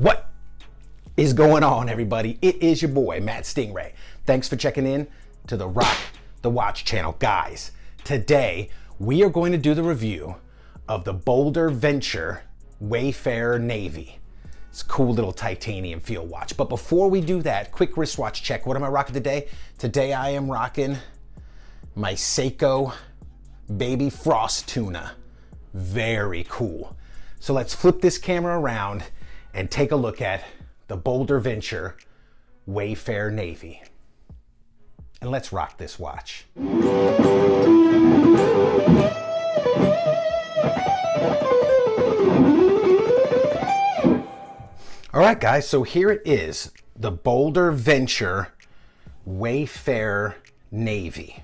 What is going on, everybody? It is your boy, Matt Stingray. Thanks for checking in to the Rock the Watch channel. Guys, today we are going to do the review of the BOLDR Venture Wayfarer Navy. It's a cool little titanium field watch. But before we do that, quick wristwatch check. What am I rocking today? Today I am rocking my Seiko Baby Frost Tuna. Very cool. So let's flip this camera around and take a look at the BOLDR Venture Wayfarer Navy. And let's rock this watch. All right, guys, so here it is, the BOLDR Venture Wayfarer Navy.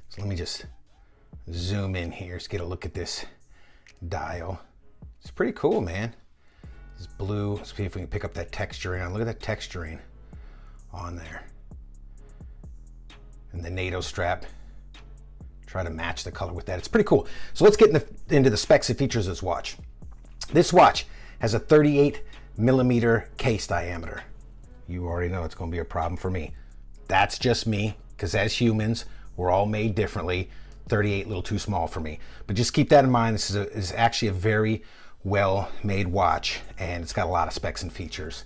So let me just zoom in here, let's get a look at this dial. It's pretty cool, man. It's blue. Let's see if we can pick up that texturing on. Look at that texturing on there. And the NATO strap. Try to match the color with that. It's pretty cool. So let's get into the specs and features of this watch. This watch has a 38 millimeter case diameter. You already know it's going to be a problem for me. That's just me, because as humans, we're all made differently. 38 a little too small for me. But just keep that in mind. This is actually a very well-made watch, and it's got a lot of specs and features.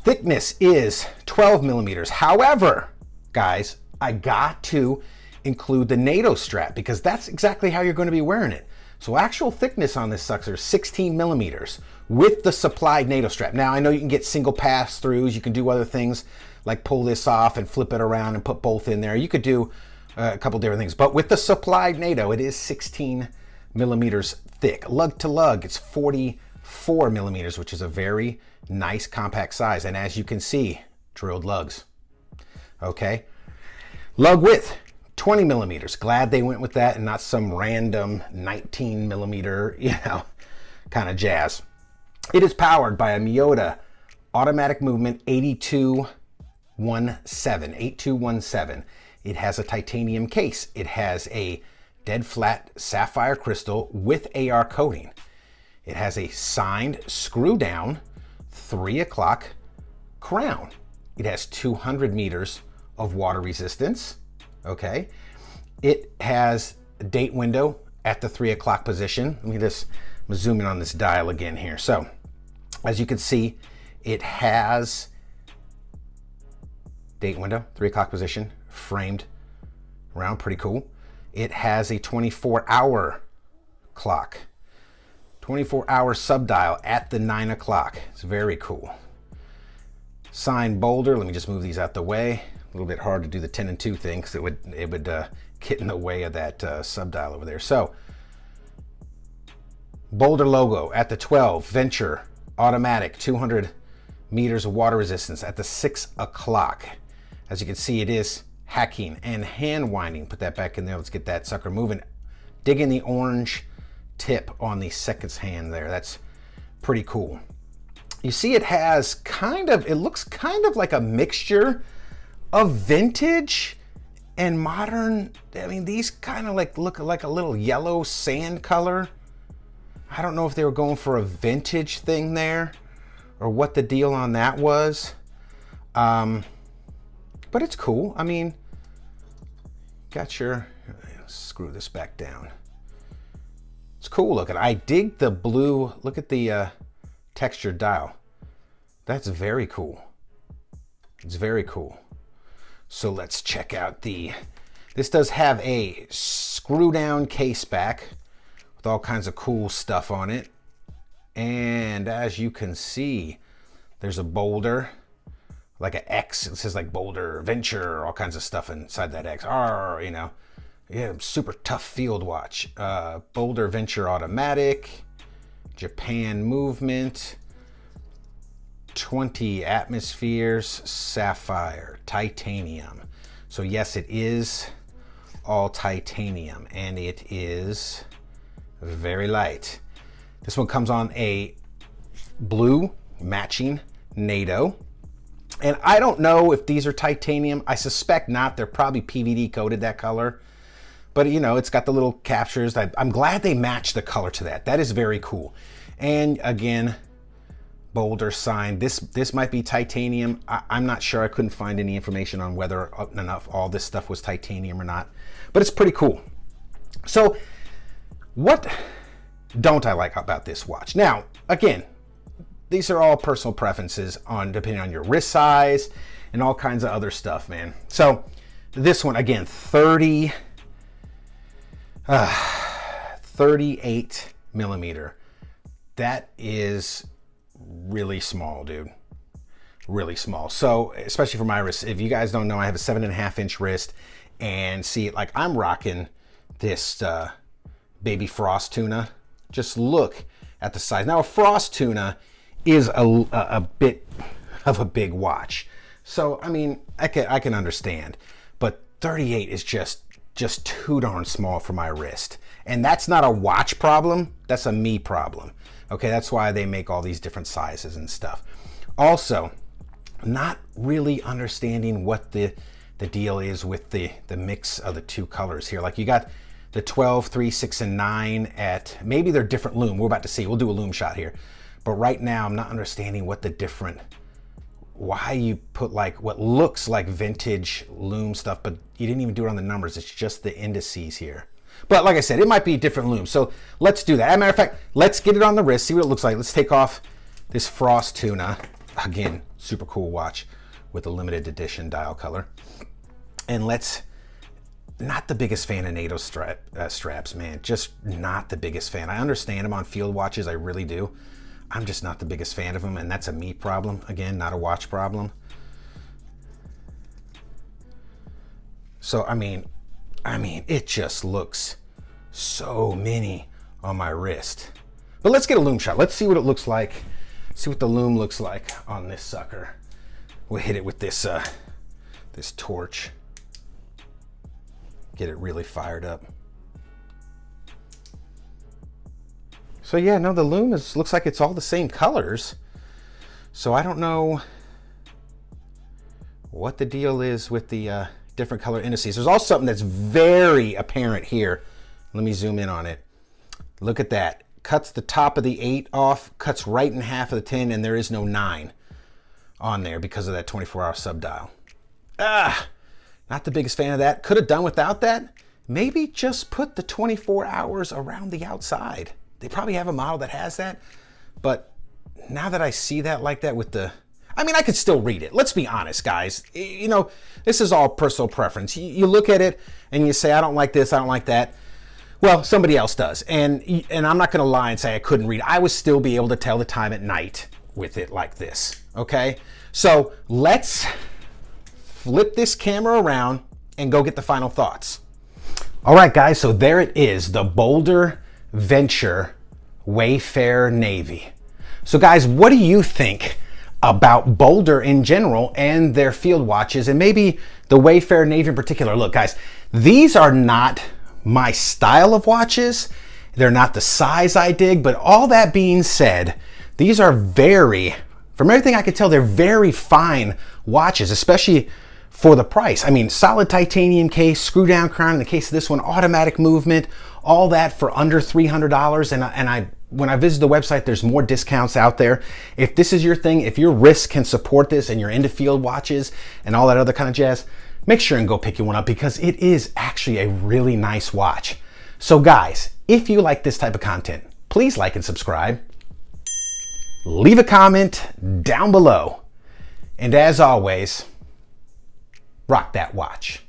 Thickness is 12 millimeters. However, guys, I got to include the NATO strap because that's exactly how you're going to be wearing it. So actual thickness on this sucker is 16 millimeters with the supplied NATO strap. Now, I know you can get single pass-throughs. You can do other things like pull this off and flip it around and put both in there. You could do a couple different things, but with the supplied NATO, it is 16 millimeters thick. Lug to lug, it's 44 millimeters, which is a very nice compact size. And as you can see, drilled lugs. Okay. Lug width, 20 millimeters. Glad they went with that and not some random 19 millimeter, kind of jazz. It is powered by a Miyota automatic movement 8217. It has a titanium case. It has a dead flat sapphire crystal with AR coating. It has a signed screw down 3 o'clock crown. It has 200 meters of water resistance. Okay. It has a date window at the 3 o'clock position. Let me just zoom in on this dial again here. So as you can see, it has date window, 3 o'clock position, framed around, pretty cool. It has a 24-hour clock, 24-hour subdial at the 9 o'clock. It's very cool. Signed BOLDR. Let me just move these out the way. A little bit hard to do the 10 and 2 thing because it would get in the way of that subdial over there. So BOLDR logo at the 12, Venture automatic, 200 meters of water resistance at the 6 o'clock. As you can see, it is hacking and hand winding. Put that back in there. Let's get that sucker moving. Dig in the orange tip on the seconds hand there. That's pretty cool. You see it has it looks kind of like a mixture of vintage and modern. I mean, these kind of look like a little yellow sand color. I don't know if they were going for a vintage thing there or what the deal on that was. But it's cool. I mean, got your, screw this back down. It's cool looking. I dig the blue. Look at the textured dial. That's very cool. It's very cool. So let's check out this does have a screw down case back with all kinds of cool stuff on it. And as you can see, there's a BOLDR, like an X. It says like BOLDR Venture, all kinds of stuff inside that X. Yeah, super tough field watch. BOLDR Venture automatic, Japan movement, 20 atmospheres, sapphire, titanium. So yes, it is all titanium and it is very light. This one comes on a blue matching NATO. And I don't know if these are titanium. I suspect not. They're probably PVD coated that color. But it's got the little captures. I'm glad they matched the color to that. That is very cool. And again, BOLDR sign. This might be titanium. I'm not sure. I couldn't find any information on whether enough all this stuff was titanium or not, but it's pretty cool. So what don't I like about this watch? Now, again, these are all personal preferences depending on your wrist size and all kinds of other stuff, man. So this one, again, 38 millimeter. That is really small, dude. Really small. So especially for my wrist, if you guys don't know, I have a 7.5-inch wrist, and see, like, I'm rocking this baby frost tuna. Just look at the size. Now, a frost tuna is a bit of a big watch, so I mean, I can understand, but 38 is just too darn small for my wrist, and that's not a watch problem. That's a me problem. Okay, that's why they make all these different sizes and stuff. Also, not really understanding what the deal is with the mix of the two colors here. Like, you got the 12, 3, 6, and 9 at, maybe they're different loom. We're about to see. We'll do a loom shot here. But right now, I'm not understanding what the different, why you put like what looks like vintage loom stuff, but you didn't even do it on the numbers. It's just the indices here. But like I said, it might be different loom. So let's do that. As a matter of fact, let's get it on the wrist, see what it looks like. Let's take off this frost tuna. Again, super cool watch with a limited edition dial color. And let's, not the biggest fan of NATO straps, man. Just not the biggest fan. I understand them on field watches, I really do. I'm just not the biggest fan of them, and that's a me problem. Again, not a watch problem. So, I mean, it just looks so mini on my wrist. But let's get a loom shot. Let's see what it looks like. See what the loom looks like on this sucker. We'll hit it with this this torch. Get it really fired up. So yeah, no, the loom looks like it's all the same colors. So I don't know what the deal is with the different color indices. There's also something that's very apparent here. Let me zoom in on it. Look at that. Cuts the top of the 8 off, cuts right in half of the 10, and there is no 9 on there because of that 24-hour subdial. Not the biggest fan of that. Could have done without that. Maybe just put the 24 hours around the outside. They probably have a model that has that, but now that I see that like that with the, I mean, I could still read it. Let's be honest, guys. You know, this is all personal preference. You look at it and you say, I don't like this, I don't like that. Well, somebody else does. And I'm not gonna lie and say I couldn't read. I would still be able to tell the time at night with it like this, okay? So let's flip this camera around and go get the final thoughts. All right, guys, so there it is, the BOLDR Venture Wayfarer Navy. So guys, what do you think about BOLDR in general and their field watches, and maybe the Wayfarer Navy in particular? Look, guys, these are not my style of watches. They're not the size I dig, but all that being said, these are very, from everything I could tell, they're very fine watches, especially for the price. I mean, solid titanium case, screw down crown in the case of this one, automatic movement, all that for under $300. And when I visit the website, there's more discounts out there. If this is your thing, if your wrist can support this and you're into field watches and all that other kind of jazz, make sure and go pick you one up, because it is actually a really nice watch. So guys, if you like this type of content, please like and subscribe. Leave a comment down below. And as always, rock that watch.